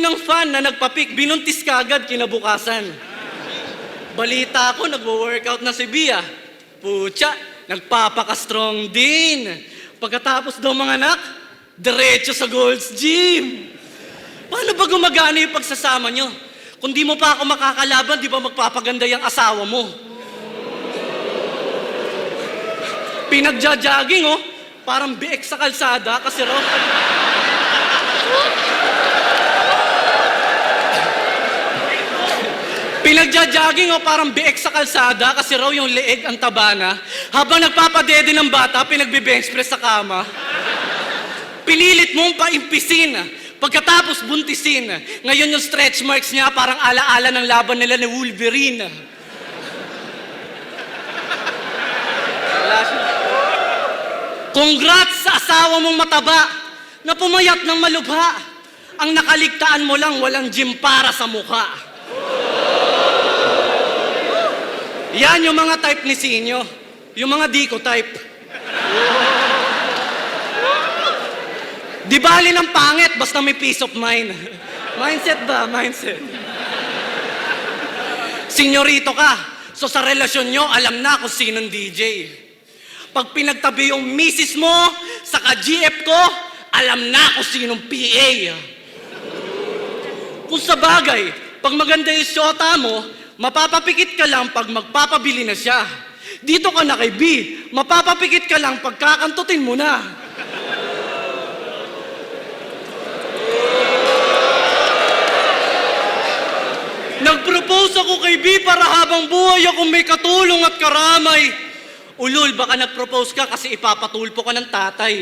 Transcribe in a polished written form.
unang fan na nagpapik, binuntis ka agad kinabukasan. Balita ko, nagwo-workout na si Bia. Pucha, nagpapaka-strong din. Pagkatapos daw mga anak, diretso sa Gold's Gym. Paano ba gumagana yung pagsasama nyo? Kung di mo pa ako makakalaban, di ba magpapaganda yung asawa mo? Pinagja-jogging, oh. Parang biek sa kalsada kasi raw... Pinagja-jogging, oh, parang biek sa kalsada kasi raw yung leeg ang taba na. Habang nagpapadede ng bata, pinagbe-bench press sa kama. Pinilit mong paimpisin. Pagkatapos buntisin. Ngayon yung stretch marks niya parang alaala ng laban nila ni Wolverine. Congrats sa asawa mong mataba na pumayat ng malubha. Ang nakaligtaan mo lang walang gym para sa mukha. Yan yung mga type ni Sinyo. Yung mga di ko type. Di bali ng pangit basta may peace of mind. Mindset ba? Mindset. Senyorito ka. So sa relasyon nyo, alam na kung sinong DJ. Pag pinagtabi yung misis mo, saka GF ko, alam na kung sinong PA. Kung sa bagay, pag maganda yung syota mo, mapapapikit ka lang pag magpapabili na siya. Dito ka na kay B, mapapapikit ka lang pag kakantutin mo na. Nag-propose ako kay B para habang buhay akong may katulong at karamay. Ulol, baka nag-propose ka kasi ipapatulpo ka ng tatay.